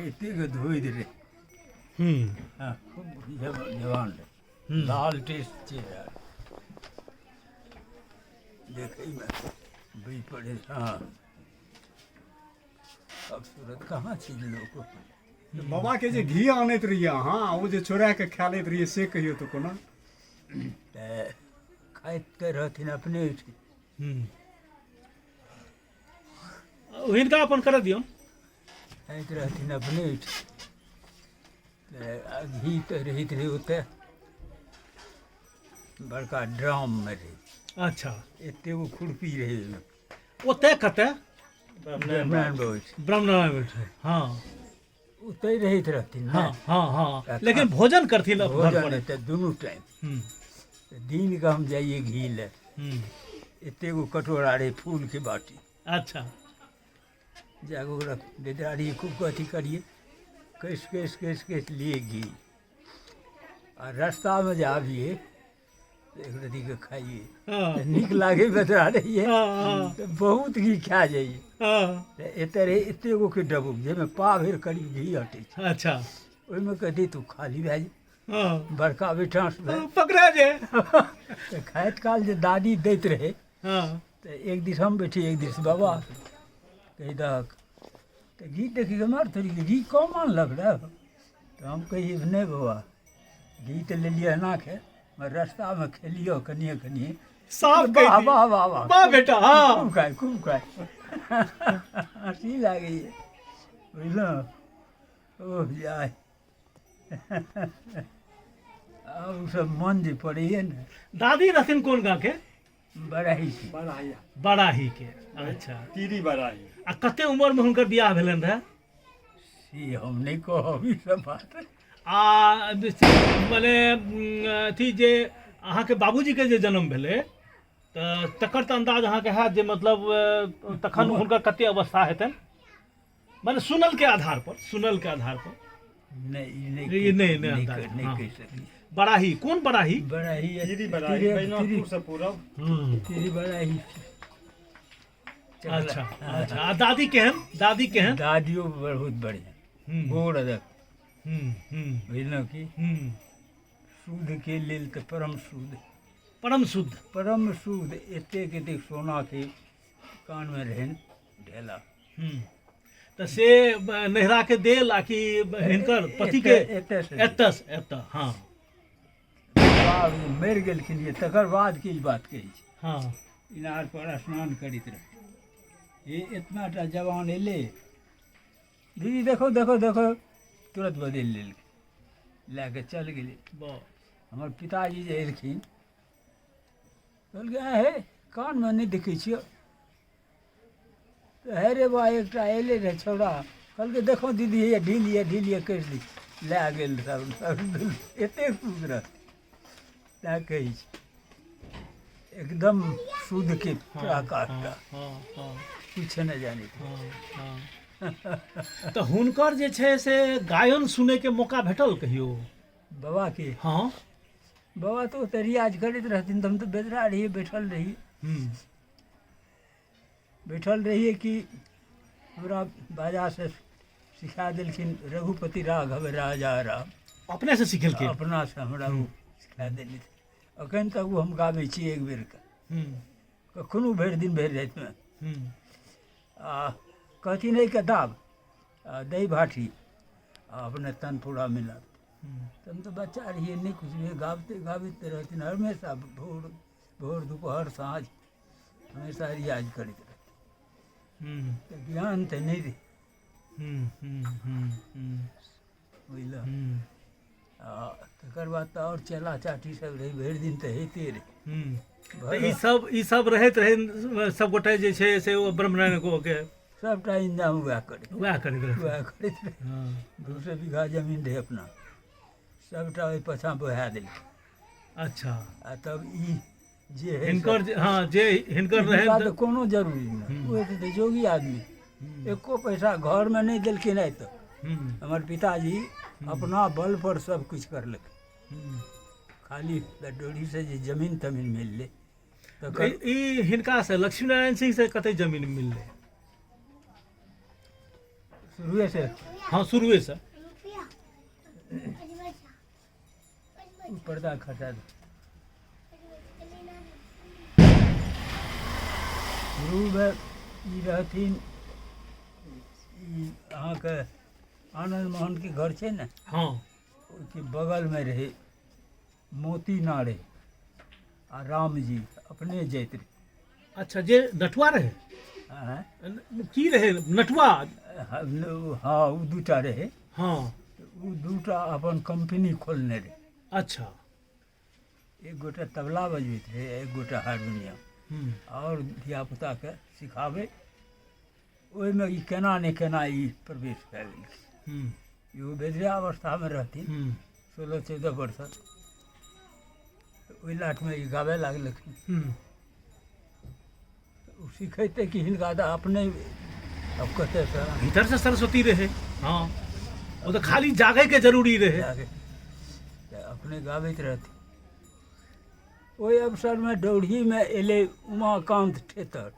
एतेक धोइ रे हाँ खूब जवान रे लाल टेस्ट चेहरा देखैमे बुझि पड़े हाँ अब सूरत कहाँ छी लोक बाबा के जे घी आनैत रहिए अहाँ ओ जे चोरा के खा लैत रहिए से कहियो तो कोना तऽ खाइत तऽ रहथिन अपने ओहिठिन हिनका अपन कर दियौ खाइत रहथिन अपने ओहिठिन तऽ घी तऽ रहैत रहै ओतऽ बड़का ड्राममे रहै अच्छा एतेक गो खुरपी रहै ओहिमे ओतऽ कतऽ ब्राह्मण ओहिठिन ब्रह्मनारायण बैठे हाँ ओतहि रहैत रहथिन ने हाँ हाँ हाँ लेकिन भोजन करथिन अब घर भोजन पर तऽ दुनू टाइम हम्म, तऽ दिनके हम जाइए घी लए हम्म, एतेक गो कटोरा रहै फूलके बाटी अच्छा जाके ओकरा बेदारी खूब अथी करिए कइस लिए घी आ रास्तामे जे आबिए तऽ एक रत्तीके खाइए हाँ तऽ नीक लागे बेदरा रहिए हाँ हाँ तऽ बहुत घी खा जाइए हाँ तऽ एतऽ रहै एतेक गोके डबुक जाहिमे पा भरि करीब घी हटै छै अच्छा ओहिमे कथी तू खाली भए जाए हाँ बड़का बैठाँस भए पकड़ा जे तऽ खाइत काल जे दादी दैत रहै हाँ तऽ एक दिस हम बैठी एक दिस बाबा कही दहक तऽ घी देखी मार थोड़ी घी कम आनलक रह तऽ हम कहिए नहि बाबा घी तऽ लेलिए एना खे मगर रास्तामे खेलियो कनिए कनिए साफ कहि वाह दी। वाह वाह वाह वाह बेटा हाँ खूब खाए हँसी लागैए बुझलहुँ ओह जाय आब ओसब मन जे पड़ैए ने दादी रहथिन कोन गाँव के बड़ाही बड़ाही के अच्छा तीरी बड़ाही आ कते उम्र में हुनकर बियाह भेलन रहे से हम नहीं कहब ई सब बात आ मने अथी जे अहाँके बाबूजी के जे जन्म भेलै तऽ तकर तऽ अंदाज अहाँके हैत जे मतलब तखन हुनकर कते अवस्था हेतनि मने सुनल के आधार पर नहीं ये नहीं अंदाज नहीं हाँ। कह सकती बड़ाही कौन बड़ाही बड़ाही तीरी बड़ाही बैजनाथपुर से पूरब तेरी बड़ाही अच्छा अच्छा आ दादी केहन दादियो बहुत बढ़िया हम्म, गोड़ अदक हम्म, बुझलहुँ कि हम्म, शुद्ध के लेल तऽ परम शुद्ध परम शुद्ध एतेक सोना के कान में रहन ढेला हम्म। तऽ से नहिरा के देल आ कि हिनकर पति के एतऽ से एतऽ हाँ बाप जे मरि गेलखिन ये तकर बाद के ई बात कहै छै हाँ इनार पर स्नान करैत रहे ये इतना टा जवान एले दीदी देखो देखो देखो तुरंत बदलि लेलकै लए के चल गेलै वाह, हमर पिताजी जे एलखिन कहलकै हे कानमे नहि देखै छियै तऽ हे रे बा एकटा अयलै रहे छौड़ा कहलकै देखो दीदी हे ढीलिए करि दी लए गेल सब एतेक शुद्ध रहै तैँ कहै छै एकदम शुद्धके पराकाष्ठा हाँ हाँ किछु नहि जानै हाँ हाँ तऽ हुनकर जे छै से गायन सुनै के मौका भेटल कहियो बाबाके हाँ बाबा तो ओतऽ रियाज करैत रहथिन तऽ हम तऽ बेदरा रहिए हम्म, बैठल रहिए कि हमरा बाजा से सिखा देलखिन रघुपति राघव राजा राम अपने से सिखेलखिन अपना से हमरा ओ सिखा देली अखन तक ओ हम गाबै छी एक बेरके हम्म, कखनो भरि दिन भरि रातिमे हम्म, आ कहथिन है के दाब आ दही भाठी आ अपने तनपुरा मिला हम्म, तो हम तो बच्चा रहिए नहीं कुछ भी गाबैत रहथिन हमेशा भोर दोपहर साँझ हमेशा रियाज करैत रहथिन हम्म, तऽ ज्ञान तऽ नहीं रहे हम्म, बुझलहुँ हम्म, आ तकर बाद तऽ आओर चेला चाटी सब रही भरि दिन तऽ होइते रहे हम्म। तऽ ई सब रहैत रहे सब गोटे जे छै से ओ ब्रह्मनारायण को के सबटा इंतजाम वएह करैत वएह करैत रहे वएह करैत रहे हाँ 200 बीघा जमीन रहे अपना सबटा ओहि पाछाँ बहा देलकै अच्छा आ तब ई जे है हिनकर हाँ जे हिनकर हिनका रहे तऽ कोनो जरूरी नहीं वो तऽ जोगी आदमी एको पैसा घर में नहीं देलखिन आइ तक हम्म, हमर पिताजी अपना बल पर सब कुछ करलक हम्म। खाली डोरी से जे जमीन तमीन मिललै तऽ तकर ई हिनका से लक्ष्मीनारायण सिंह से कते जमीन मिललै शुरुए से हाँ शुरुए से पर्दा खसा दो शुरूमे ई रहथिन अहाँके आनंद मोहन के घर छै ने हाँ ओहिके बगलमे रहै मोती नारे आ राम जी अपने जाइत रहे। अच्छा जे नटुआ रहे आँय? की रहे नटुआ हाँ ओ दूटा रहे हाँ ओ दूटा अपन कंपनी खोलने रहे। अच्छा एक गोटा तबला बजबैत रहे एक गोटा हारमोनियम और धियापुताके सिखाबै ओहिमे ई केना ने केना ई प्रवेश कए गेलखिन। इहो बेदरावस्थामे रहथिन 16-14 वर्षक ओहि लाटमे ई गाबे लागलखिन। ओ सिखेतै कि हिनका तऽ अपने अब कतऽसँ भीतर से सरस्वती रहे हाँ वो तो खाली जागे के जरूरी रहे जाके तऽ अपने गाबैत रहथिन। ओहि अवसरमे डौढ़ीमे एलै उमाकान्त ठेतर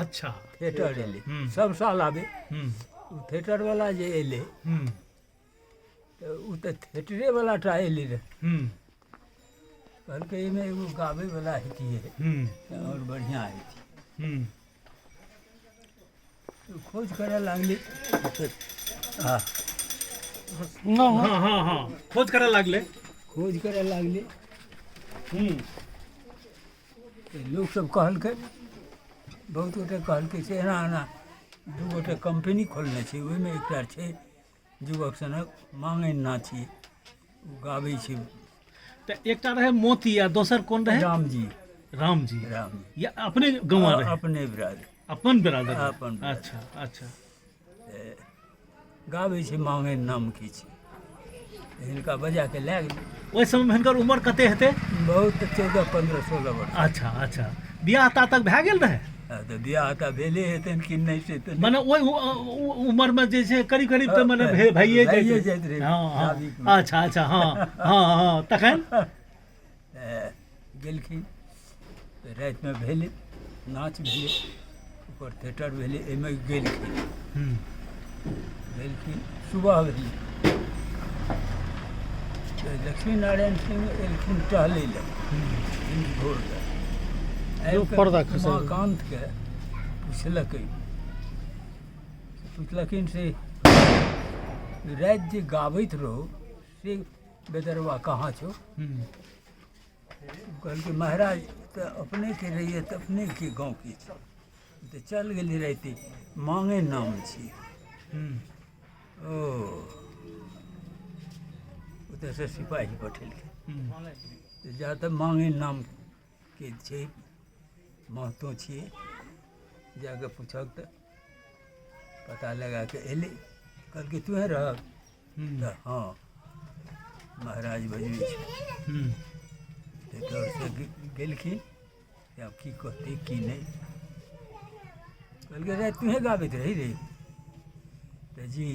अच्छा थिएटर एलै सब साल आबे ओ थिएटरवला जे एलै हम्म तऽ ओ तऽ थिएटरेवला टा एलै रहे। हम्म कहलकै एहिमे एगो गाबैवला हेतियै आओर बढ़िआँ हेतियै। हम्म खोज करऽ लागली हाँ हाँ हाँ हाँ खोज करे लागले खोज करऽ लागली तऽ लोक सब कहलकै बहुत गोटे कहलकै से एना एना दू गोटे कंपनी खोलने छै ओहिमे एकटा छै युवक सनक मांगै नाची ओ गाबै छै तो एकटा रहे मोती आ दोसर कौन रहे रामजी राम जी या अपने गाँव रहे अपने बिरादर अपन बिरादर अपन बिरादर। अच्छा अच्छा गाबै छै मांगै नाम की छै हिनका बजा के लए गेलै। ओहि समय हिनकर उम्र कते हेतै बहुत 14-15-16 वर्ष अच्छा अच्छा बियाह ता तक भए गेल रहे तऽ बियाह तऽ भेले हेतनि कि नहि से तऽ माने ओहि उम्र में जे छै करीब करीब तो माने भइए भइए जाइत जाइत रहे। हाँ हाँ शादीमे। अच्छा अच्छा हाँ हाँ हाँ तखन गेलखिन तऽ रातिमे भेलै नाच भेलै ओकर थिएटर भेलै एहिमे गेलखिन गेलखिन सुबह भेलै तऽ लक्ष्मी नारायण सिंह एलखिन टहलै लए भोरके उमाकान्तके पुछलखिन से राति जे गाबैत रहो से बेदरवा कहाँ छौ कहलकै महाराज तऽ अपने के रहिए तऽ अपने के गाँव के छै तऽ चल गेली राति मांगे नाम छी ओ ओतऽसँ सिपाही पठेलखिन तऽ जा तऽ मांगे नाम के छै महतो छियै जाके पूछक तऽ पता लगा के एलै कहलकै तुहें रह तऽ हाँ महाराज बजबै छै डरसँ गेलखिन से आब की कहतै की नहि कहलकै राति तुहें गाबैत रही रे तऽ जी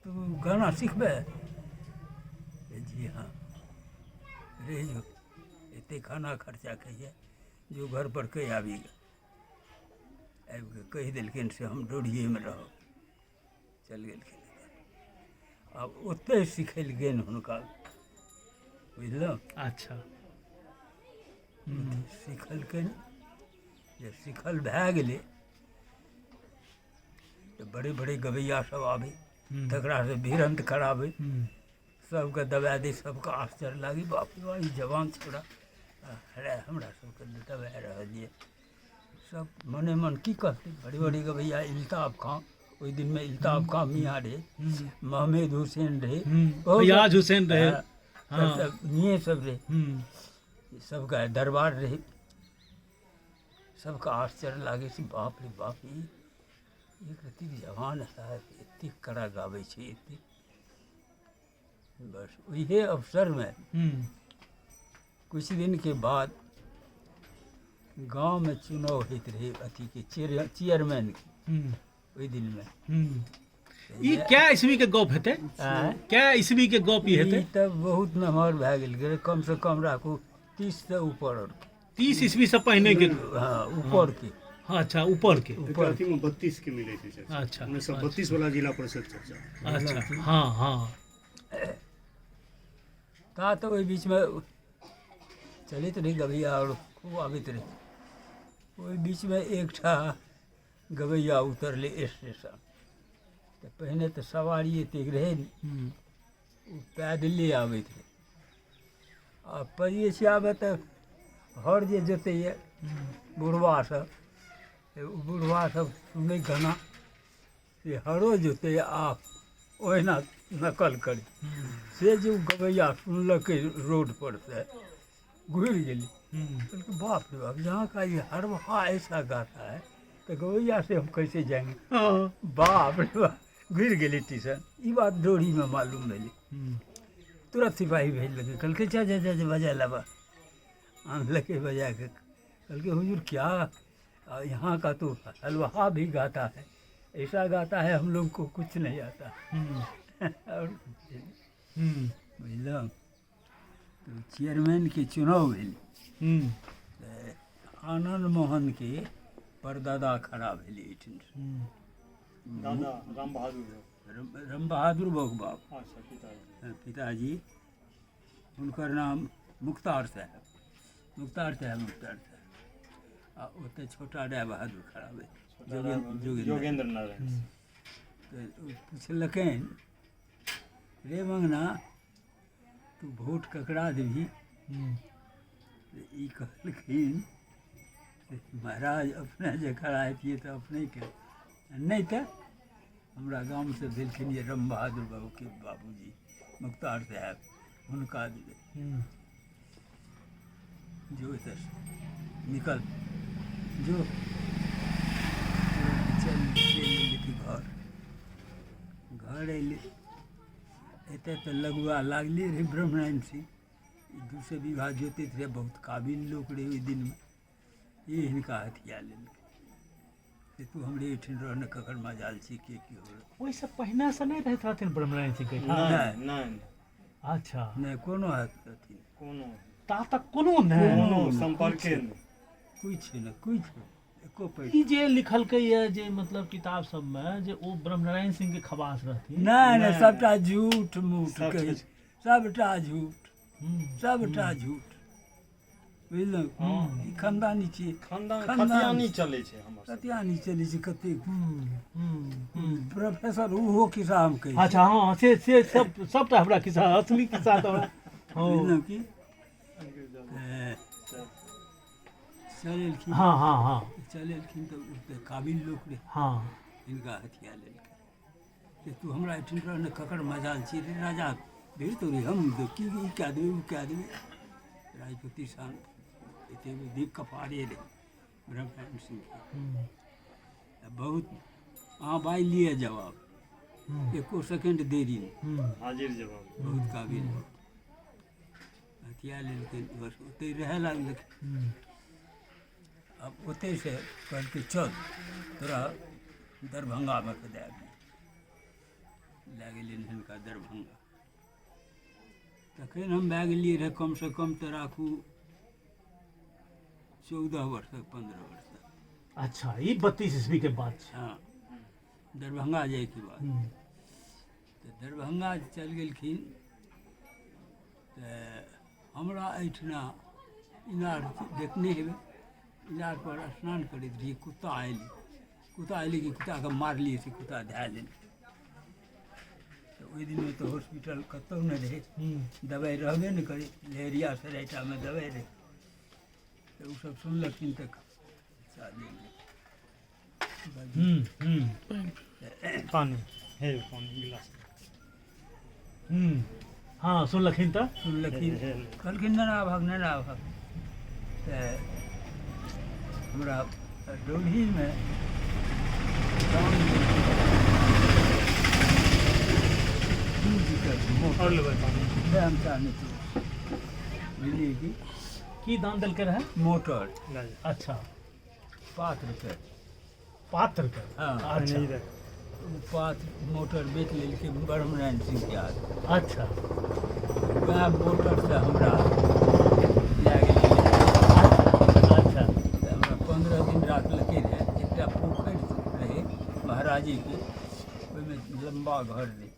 तू गाना सिखबै जी हाँ रही जो एतेक खाना खर्चा कहिए जो घर पर कहि आबि गेल आबि कऽ कहि देलखिन से हम डोढ़िएमे रहब चलि गेलखिन आब ओतहि सिखेलखिन हुनका बुझलहुँ। अच्छा सिखलखिन जे सिखल भए गेलै तऽ बड़े बड़े गवैया सब आबै तकरासँ भिड़ंत कराबै सबके दबा दै सबके आश्चर्य लागी बाप रे बाप ई जवान छोड़ा हमरा सबके दबा रहल ये सब मने मन की कहतै बड़ी बड़ी गवैया इल्ताफ खां ओहि दिनमे इल्ताफ खां मियाँ रहे महमूद हुसैन रहे फैयाज हुसैन रहे मियाँ सब रहे सबका दरबार रहे सबका आश्चर्य लागे से बाप रे बाप ई रति जवान है एतेक कड़ा गाबै छै एतेक बस वही अवसर में कुछ दिन के बाद गांव में चुनाव होते रहे अथी के चेयरमैन के ओहि दिन में ई क्या ईस्वी के गप हेतै क्या ईस्वी के गप ई हेतै तब बहुत नमहर भए गेल कम से कम राखू 30 से ऊपर 30 ईस्वी से पहले के हाँ ऊपर के अच्छा ऊपर के ऊपर अथी में 32 के मिले थे चाचा। अच्छा 1932 वाला जिला परिषद चाचा। अच्छा हाँ हाँ था तो ओहि बीच में चलित रही गवैया और खूब आबित रही। ओहि बीच में एक ठा गवैया उतरले स्टेशन। तो पहले तो सवारी एतेक रहे नहीं, ओ पैदले आबैत रहे। आ परिये से आबे तो हर जे जोतैए बुढ़वा सब, बुढ़वा सब सुनै गाना से हरो जोते आ ओहिना नकल करी। से जो गवैया सुनलकै रोड पर से घुरि गेली। कहलकै बाप रे बाप, यहाँ का ये हरवा ऐसा गाता है तो गवैया से हम कैसे जाएंगे। बाप रे बाप, घुरि गेली टीशन। ई बात डोरी में मालूम भेली। तुरंत सिपाही भेज लगे। कहलकै जा जा जा बजा लाबा। आनलकै बजा के। कहलकै हुजूर क्या यहाँ का तो हलवा भी गाता है, ऐसा गाता है हम लोग को कुछ नहीं आता। और बुझल तो चेयरमैन के चुनाव भेल। आनंद मोहन के परदादा खड़ा भेलै एहिठाम। दादा राम बहादुर राम बहादुर बाबू अच्छा पिताजी पिताजी, हुनकर नाम मुख्तार साहब। मुख्तार साहब आ ओते छोटा राय बहादुर खड़ा भेल। योगेंद्र नारायण। तो पुछलकैन रे मंगना तू वोट ककरा देबही। तो ई कहलखिन महाराज अपने जे खड़ा हेतिए तो अपने के, नहीं तो हमरा गाँव से भेलखिन ये राम बहादुर बाबू के बाबूजी मुख्तार साहब, हुनका देबै। जो इधर निकल जो चल घर घर अयलै। एते तो लगुआ लागले रहे ब्रह्मनारायण सिंह। दूसरे विवाह जोतैत रहे, बहुत काबिल लोग रहे ओहि दिन में। ये हिनका हथिया लेलकै से तू हमरे एहिठाम रहने ककर मजाल छी के की हो। वैसे पहिने से नहीं रहते हथिन ब्रह्मनारायण सिंह के। नहीं नहीं अच्छा नहीं कोनो अथी कोनो ता तक कोनो नहीं। कोनो संपर्के नहीं। कुछ नहीं कुछ एको पैसा ई जे लिखलकै ये जे मतलब किताब सब में जे ओ ब्रह्मनारायण सिंह के खवास रहथिन। नहीं नहीं सबटा झूठ मूठ सब कहै चीज। सबटा झूठ सबटा झूठ बुझलहुँ। ई खानदानी छियै, खानदान खानदान। खतियानी चलै छै हमर सब। कतियानी चलै छै कतेक प्रोफेसर ओहो खिस्सा हम कहै छी। अच्छा हाँ से सबटा हमरा किस्सा असली किस्सा तो बुझलहुँ कि चलेलखिन। हाँ हाँ हाँ चलेलखिन तऽ ओते काबिल लोक रहे, हाँ हिनका हथिया लेलकै से तू हमरा एहिठाम रहने ककर मजाल छी रे राजा भेड़ तो रे हम की ई कए देबै ओ कए देबै। राजपूती सान एते दीप कपारे रे ब्रह्मनारायण सिंह के। बहुत अहाँ बाइ लिए जवाब, एको सेकेंड देरी नहीं, हाजिर जवाब। बहुत काबिल हथिया लेलकै। बस ओतहि रहै लागलखिन। अब ओतहि से कहलकै चल तोरा दरभंगामे के दए दी। लए गेलियनि हिनका दरभंगा। तखन हम भए गेलियै रहए कम से कम तऽ राखू 14 वर्षक 15 वर्षक। अच्छा ये 32 ईस्वी के बाद छै। हाँ दरभंगा जाइके बाद तऽ दरभंगा चलि गेलखिन। तऽ हमरा एहिठिना इनार देखने हेबै, इनार पर स्नान करैत रहियै, कुत्ता अयलै कि कुत्ताके मारलियै से कुत्ता धए लेलै। तऽ ओहि दिनमे तऽ हॉस्पिटल कतहु नहि रहै, दवाइ रहबे नहि करै, लहेरिया सरायटामे दवाइ रहै। तऽ ओसभ सुनलखिन तऽ शादी पानी हे पानी गिलास। हाँ सुनलखिन तो सुनलखिन, कहलखिन नेना भाग तऽ हमरा डोलीमे और लेबै पानी बुझलियै कि की दाम देलकै रहे। मोटर अच्छा पात्रके पात्र के। हाँ अच्छा ओ पात्र मोटर बेच लेलकै ब्रह्मनारायण सिंह के आदमी। अच्छा वएह मोटर से हमरा लए गेलै। अच्छा तऽ हमरा 15 दिन राखलकै रहए। जी के ओहिमे लम्बा घर रहे,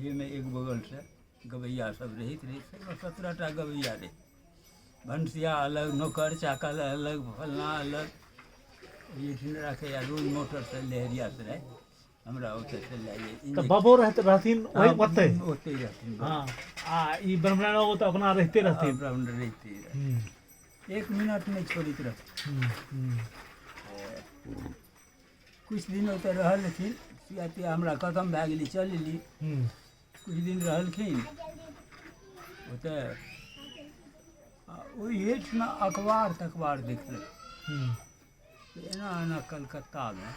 ये में एक बगल से गवैया सब रहैत रहे, 17टा गवैया रहे, भनसिया अलग, नौकर चाकर अलग, फलना अलग, ये राखे या रोज मोटर से लहरिया से रहे, हमरा ओते से ले तो बाबो रहथिन वही ओते ओते रहथिन। हाँ आ ई ब्राह्मण वो तो अपना रहते रहथिन, ब्राह्मण रहते रहे, 1 मिनट नहीं छोड़ित रहे। कुछ दिन ओते रहलखिन, सियाती हमरा खत्म भए गेली, चल एली, कुछ दिन रहलखिन ओते, ओहि हेठिना अखबार तखबार देखलक, एना एना कलकत्तामे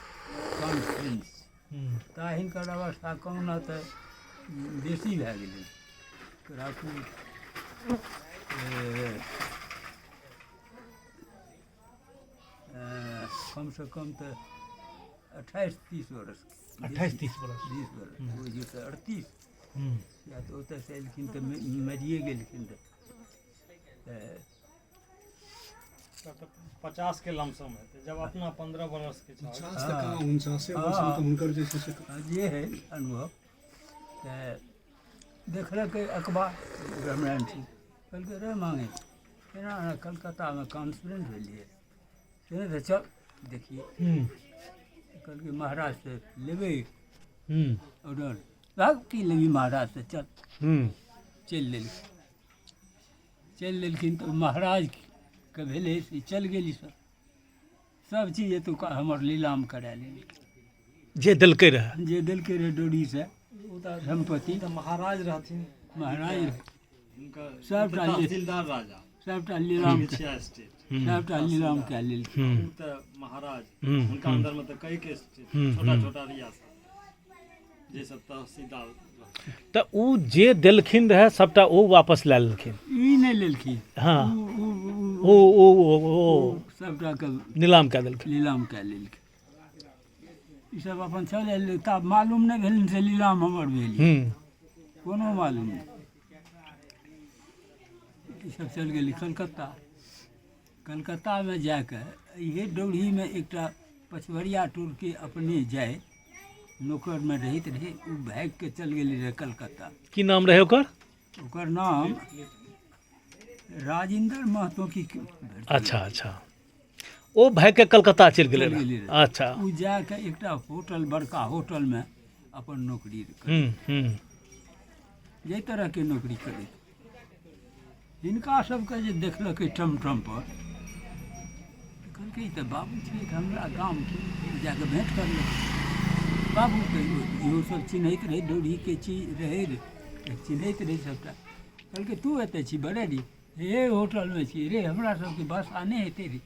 कॉन्फ्रेंस, ता हिनकर अवस्था कहुना तऽ बेसी भए गेलै, राखू कम से कम तऽ 28-30 वर्ष, 28-30 वर्ष, 20 वर्ष, बुझियौ तऽ 38, या तऽ ओतऽसँ एलखिन तऽ मरिए गेलखिन तऽ 50 के लमसम है, जब अपना 15 वर्ष के छल। 50 तक 49 वर्ष में तो हुनकर जे छै से जे है अनुभव, तऽ देखलकै अखबार, ब्राह्मण छी, कहलकै रे माँगे एना एना कलकत्तामे कॉन्फ्रेंस भेलियै, से तऽ चल देखिए, कहलकै महाराज से लेबै ऑर्डर, भाग की लेबी महाराज से, चल चलि लेलखिन तऽ महाराज के भेलै से चल गेली, सब चीज एतुका हमर लीलाम करा लेली, जे देलकै रहे, जे देलकै रहे डोरी से सम्पत्ति, तो महाराज रहथिन, महाराज उनका सबटा तहसीलदार राजा, सबटा लीलाम स्टेट सबटा लीलाम कए लेलखिन। उ तो महाराज, उनका अंदर में तो कई के स्टेट, छोटा छोटा रियासत, जे सब तहसीलदार रहथिन। तऽ उ जे देलखिन रहे सबटा ओ वापस लए लेलखिन, ई नहि लेलखिन, हाँ ओ ओ सबटा के नीलाम कए देलखिन, लीलाम कए लेलखिन, ई सब अपन चल एलै, तब मालूम नहि भेल से लीलाम हमर भेल, कोनो मालूम नहीं, ई सब चल गेली कलकत्ता, कलकत्ता में जाके इहे डौरी में एकटा पचवरिया टूर के अपने जाए, नौकर में रहैत रहे, ओ भाग के चल गेली रहे कलकत्ता, की नाम रहे ओकर? ओकर नाम राजेंद्र महतो की अच्छा अच्छा, ओ भाग के कलकत्ता चलि गेलै चलि गेलै रहे, रहे। अच्छा, ओ जाके एकटा होटल, बड़का होटल में अपन नौकरी करे, जे तरह के नौकरी करे, हिनका सबके जे देखलकै टमटम पर, कहलकै ई तऽ बाबू छै, हमरा गामके जाके भेँट करलक, बाबू के इहो सब चिन्हैत रहै, डोरीके चीज रहै रे, चिन्हैत रहै सबटा, कहलकै तू एतऽ छी बरेडी, हे होटलमे छी रे, हमरा सबके बसा नहि हेतै रे,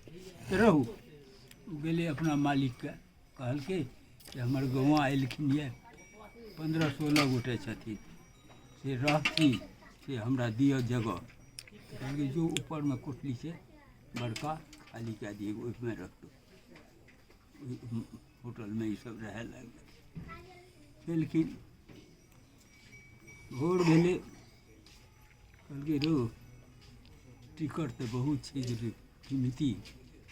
तऽ रहू, ओ गेलै अपना मालिकके कहलकै कि हमर गौआँ अएलखिन यऽ, 15-16 गोटे छथिन, से रहथिन, से हमरा दिअ जगह, कहलकै जो ऊपरमे कोठली छै बड़का, खाली कए दिए, ओहिमे रखो, होटलमे ई सब रहै लगलै, गेलखिन, भोर भेलै, कहलकै रो टिकट तऽ बहुत छै जे कीमती,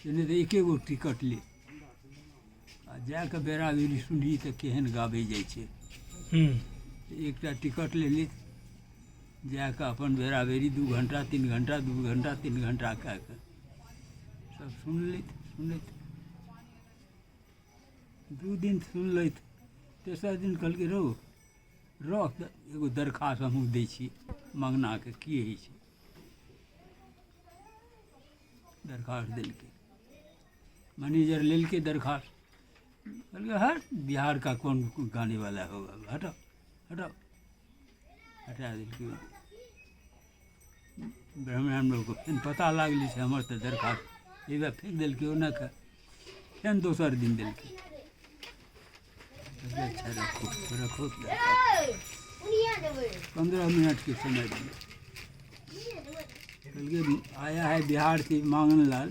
से नहि तऽ एके गो टिकट ले, आ जाके बेरा बेरी सुनही तऽ केहन गाबै जाइ छै, एकटा टिकट लेली, जाके अपन बेरा बेरी 2 घंटा 3 घंटा 2 घंटा 3 घंटा कए कऽ सब सुनलैत 2 दिन सुनलैत, तेसर दिन कहलकै रौ रख एगो दरखास्त हमहूँ दै छी मङ्गनाके, की होइ छै, दरखास्त देलकै, मैनेजर लेलकै दरखास्त, कहलकै हट बिहार का कौन गाने वाला होगा, हटाओ हटाओ, हटा देलकै, ब्राह्मण लोग को फेन पता लागलै से हमर तऽ दरखास्त एक बार फेंक देलकै ओन्नेके, फेन दोसर दिन देलकै, अच्छा रखो रखो, 15 मिनट के समय दिया, कहलकै आया है बिहार से मांगन लाल,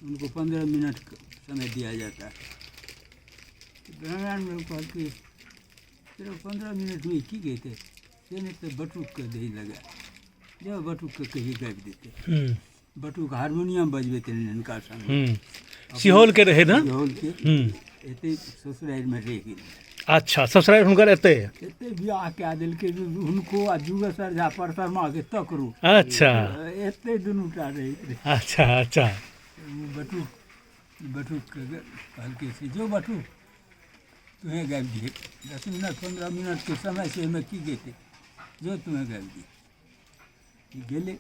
उनको 15 मिनट समय दिया जाता है, ब्राह्मण लोग कहलकै सिर्फ 15 मिनट में की कहते, से नहीं तो बटुक के दही लगा, जब बटुक के कहीं गाबि देते, बटुक हारमोनियम बजबैत रहै हिनका संग, सिहौल के रहे ना, सिहौल के एते ससुरारिमे रहि गेल अच्छा ससुराल हुनकर एतै एते बियाह कए देलकै जे हुनको आ जुगेश्वर झा परसरमाके तकरू अच्छा एते दुनू टा रहैत रहै अच्छा अच्छा बटुक कहलकै से जो बटुक तुम्हें गाबि दिए 10 मिनट 15 मिनट के समय से एहिमे की गेतै जो तुम्हें गाबि दिए ई गेलै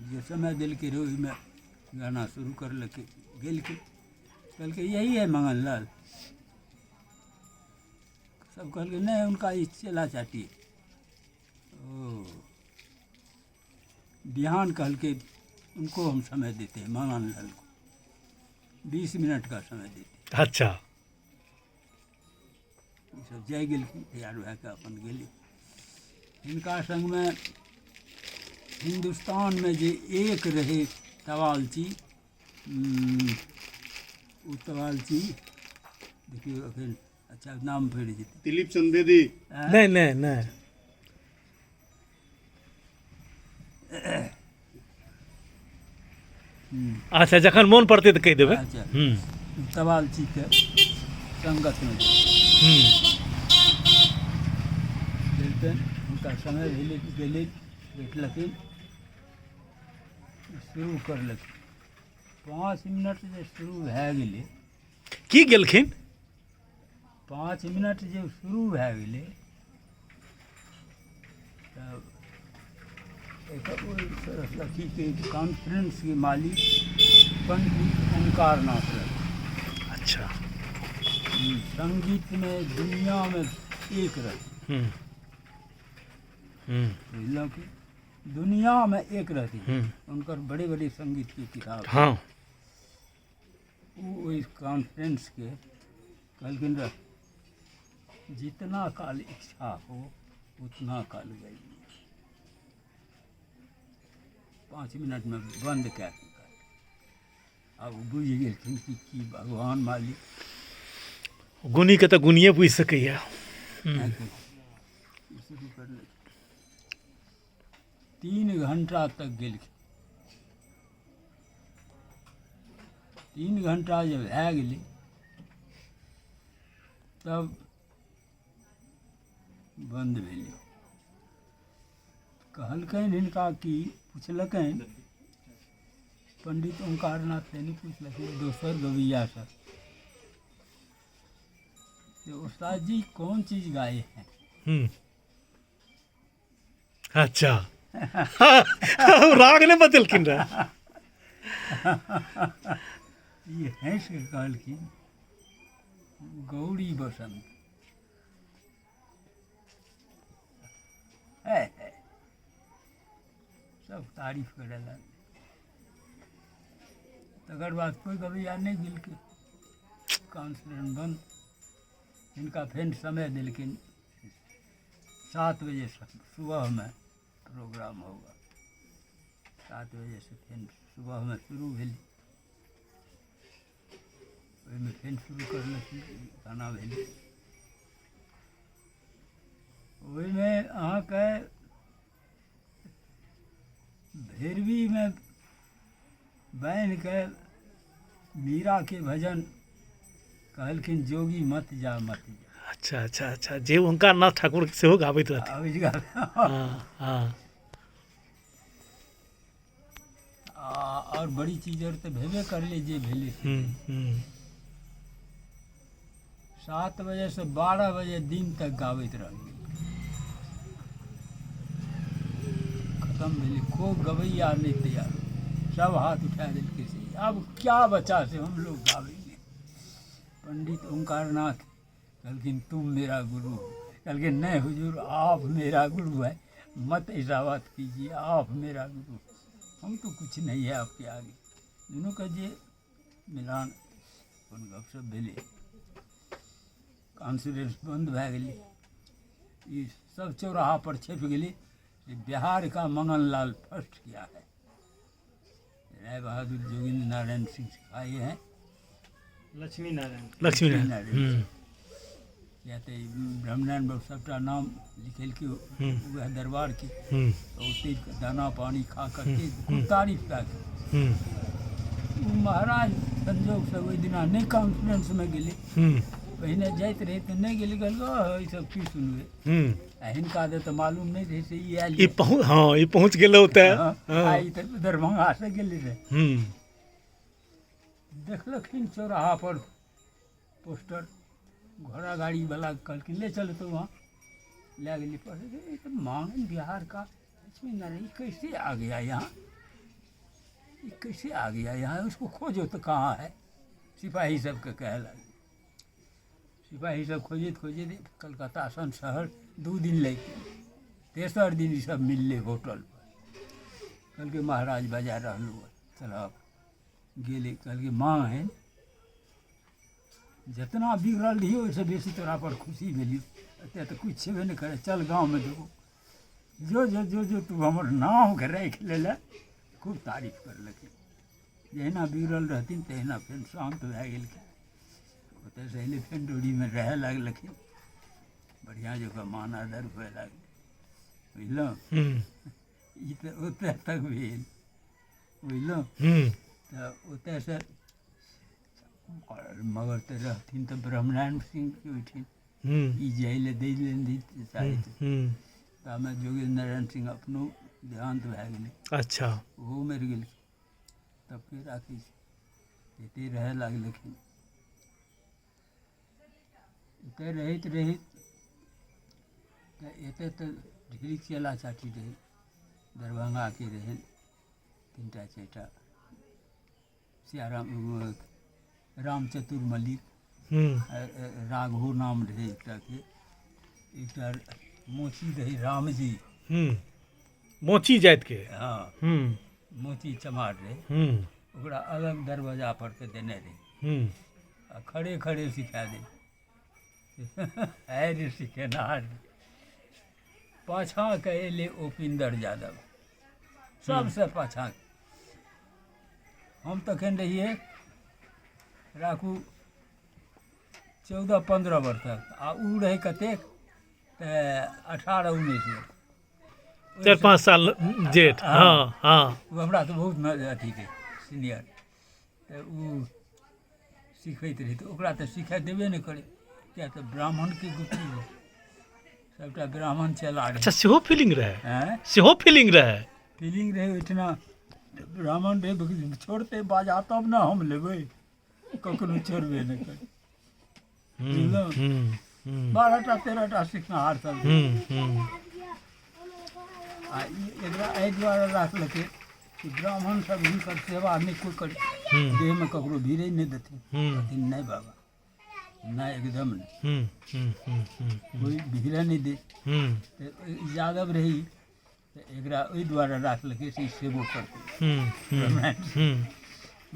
जे समय देलकै रहे ओहिमे गाना शुरू करलकै गेलकै कहलकै यही है मगन लाल सब कहलकै नहीं उनका ई चेला चाटी ओ बिहान कहलकै उनको हम समय देते हैं मगन लाल को 20 मिनट का समय देते अच्छा ई सब जाइ गेलखिन तैयार भए कऽ अपन गेलै हिनका संगमे हिंदुस्तानमे जे एक रहै तवालची ओ तवालची देखियौ एखन अच्छा नाम पड़ि जेतै दिलीप चंद बेदी नहीं नहीं नहीं अच्छा जखन मोन पड़तै तऽ कहि देबै अच्छा तवालचीके संगतमे देलकनि हुनका समय भेलै गेलै बैठलखिन शुरू करलखिन 5 मिनट जे शुरू भए गेलै की गेलखिन 5 मिनट जे शुरू भए गेलै तऽ ओहि सरस्वतीके कॉन्फ्रेंसके मालिक पंडित ओंकारनाथ रहै अच्छा संगीत में दुनिया में एक रहती बुझल कि दुनिया में एक रहती उनकर बड़े बड़े संगीत की किताब हाँ वो इस कॉन्फ्रेंस के कहलखिन रह जितना काल इच्छा हो उतना काल गई 5 मिनट में बंद कए के अब बुझ गेलखिन कि भगवान मालिक गुनी के तऽ गुनिये बुझि सकैया शुरू करले 3 घंटा तक गेलखिन 3 घंटा जब भए गेलै तब बंद भेलै कहलकनि हिनका कि पुछलकनि पंडित ओंकारनाथ से नहीं पूछलखिन दोसर गवैया से उस्ताद जी कौन चीज गाए हैं अच्छा राग ने बतेलखिन रह ये हंस के कहलखिन गौरी बसंत है सब तारीफ करे लगे तकर बाद कोई गवैया नहीं गिलके कॉन्फ्रेंस बंद इनका फिर समय दिलखिन 7 बजे सुबह में प्रोग्राम होगा 7 बजे से फिर सुबह में शुरू भेल ओहिमे फिर शुरू करलखिन गाना भेल ओहिमे अहाँके भैरवीमे बान्हि के मीरा के भजन कहलखिन जोगी मत जा मत जा अच्छा अच्छा अच्छा जे ओंकारनाथ ठाकुर सेहो गाबैत रहथिन आबि हाँ और बड़ी चीज और तो भेबे करले जे भेले 7 बजे से 12 बजे दिन तक गाबैत रह खत्म भेले को गवैया नहीं तैयार सब हाथ उठा दिलके से अब क्या बचा से हम लोग गावेंगे पंडित ओंकारनाथ कहलखिन तुम मेरा गुरु हो कहलखिन नहीं हुजूर आप मेरा गुरु है मत ऐसा बात कीजिए आप मेरा गुरु हम तो कुछ नहीं है आपके आगे दोनों का जे मिलान अपन गपशप भेले कॉन्फ्रेंस बंद भए गेलै ई सब चौराहा पर छपि गेलै बिहार का मंगन लाल फर्स्ट किया है राय बहादुर जोगिंद्र नारायण सिंह सिखाए हैं लक्ष्मी नारायण लक्ष्मी नारायण या तो ब्रह्मनारायण बाबू सबटा नाम लिखल के वह दरबार के ओते दाना पानी खा करके खूब तारीफ कए के महाराज संजोग से ओहि दिना नहीं कॉन्फ्रेंस में गेले पहिने जाइत रही तऽ नहि गेली कहलकै ई सब की सुनबै आ हिनका दे तऽ मालूम नहि रहे से ई आयल ई पहुँच गेलौ तऽ आ ई तऽ दरभंगा से गेली रहे देखलखिन चौराहा पर पोस्टर घोड़ा गाड़ी वाला कहलखिन ले चलो तो वहाँ ले गेली पर ये तो मांगन बिहार का इसमें न रही कैसे आ गया यहाँ ये कैसे आ गया यहाँ उसको खोजो तो कहाँ है सिपाही सब के कहे लगे सिपाही सब खोजे कलकत्ता सन शहर 2 दिन लगे तेसर दिन ई सब मिलले होटल पर कल के महाराज बजा रहलू चलो गेले कल के माँ है जितना बिगड़ल रही ओहिसँ बेसी तोरा पर खुशी भेलियो एते तऽ कुछ छेबे नहीं करे चल गाँव में देखो जो जो जो जो तू हमर नाम के राखि लेले खूब तारीफ करलखिन जहिना बिगड़ल रहथिन तहिना फेर शान्त भए गेलखिन ओतऽसँ अयलै फेर डोरीमे रहय लगलखिन बढ़िआँ जकाँ मान आदर हुए लागलै बुझलहुँ ई तऽ ओतऽ तक भेल बुझलहुँ तऽ ओतऽसँ मगर तऽ रहथिन तऽ ब्रह्मनारायण सिंहके ओहिठिन ई जाय लए दै लए नहि चाहैत तामे जोगेन्द्र नारायण सिंह अपनो देहान्त भए गेलै अच्छा ओहो मरि गेलखिन तब के राखै छै एते रहय लागलखिन एते रहैत तऽ एते तऽ ढेरिक चेला चाटी रहै दरभंगाके रहै 3टा 4टा सियाराम रामचतुर मल्लिक राघो नाम रहे एकटा मोची रहे रामजी मोची जाति के हाँ मोची चमार रहे ओकरा अलग दरवाजा पर के देने रहे आ खड़े खड़े सिखा दे है रे सिखेनार पाछा के एले उपिंदर यादव सबसे पाछा हम तखन रहिए राखू 14-15 वर्ष तक आ ऊ रहे कतेक 18-19 वर्ष 4-5 साल जेठ हाँ हाँ वो हमरा तो बहुत अथी थे सीनियर तो ऊ सिखैत रही तो ओकरा तो सिखाए देबे नहीं करे क्या तो ब्राह्मण के गुटी है सबटा ब्राह्मण चला रहे अच्छा सेहो फीलिंग रहे हैं सेहो फीलिंग रहे ओहिठिना ब्राह्मण रहे छोड़ते बाजा तब ना हम लेबै कखनो छोड़बे नहीं करे 12टा 13टा सिखनाहार सब आ एकरा एहि दुआरे राखलकै कि ब्राह्मण सब हिनकर सेवा नहि कोइ करे देहमे ककरो भिड़ै नहि देथिन कहथिन नहि बाबा नहि एकदम नहि कोइ भिड़ै नहि दे तऽ यादव रही तऽ एकरा ओहि दुआरे राखलकै से सेबो करतै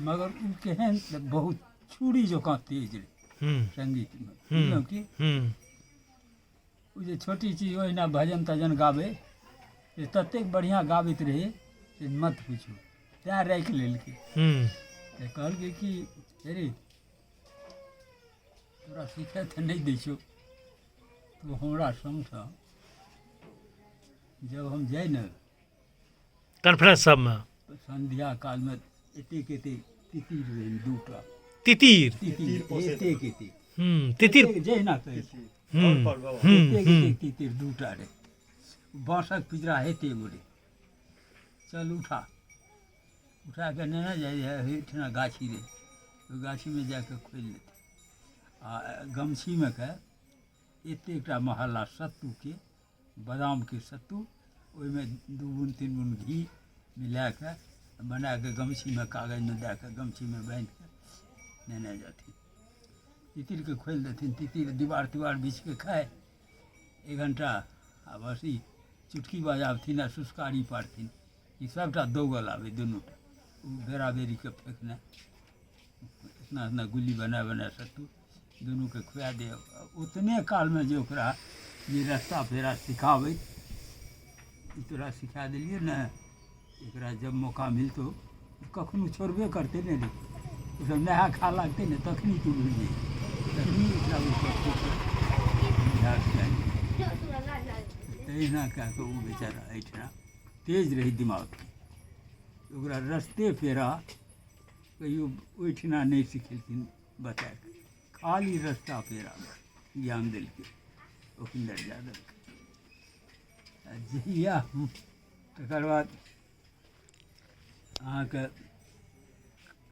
मगर ओ केहन बहुत छुरी जकाँ तेज रहे संगीतमे बुझलहुँ कि ओ जे छोटी चीज ओहिना भजन तजन गाबै से ततेक बढ़िआँ गाबैत रहे से मत पूछू तैँ राखि लेलकै तऽ कहलकै कि अरे तोरा सिखाए तऽ नहि दै छौ तो हमरा समझ जब हम जाए ने कॉन्फ्रेंस सबमे संध्या कालमे एतेक तितिर रहै 2टा तितिर तितिर जहिना कहै छै एतेक तितिर 2टा रहे बाँसक पिंजरा हेते एगो रे चल उठा के नेने जाए ओहिठिना गाछी रे ओहि गाछीमे जाके खोलि लेते आ गमछीमे के एतेकटा महल्ला सत्तूके बादामके सत्तू ओहिमे 2 बूँद 3 बूँद घी मिला के बना के गमछीमे कागजमे दए के गमछीमे बान्हि के नेने जाथिन तितिरके खोलि देथिन तितिर दीवार तीवार बीछ के खाए 1 घंटा आ बस ई चुटकी बजाबथिन आ सुस्कारी पारथिन ई सबटा दौगल आबै दुनूटा ओ बेरा बेरीके फेंकने इतना गुल्ली बना सत्तू दुनूके खुआ दे उतने कालमे जे ओकरा जे रास्ता फेरा सिखाबै ई तोरा सिखा देलियै ने एकरा जब मौका मिलतौ कखनो छोड़बे करतै ने रे ओसब नहा खा लागतै ने तखनी तू भूलि जेबही तखनी एकरा तहिना कए कऽ ओ बेचारा एहिठाम तेज रही दिमाग ओकरा रस्ते फेरा कहियो ओहिठिना नहि सिखेलखिन बताए खाली रास्ता पेरा ज्ञान दिल के उपिंदर यादव के जहिया तकर बाद अहाँके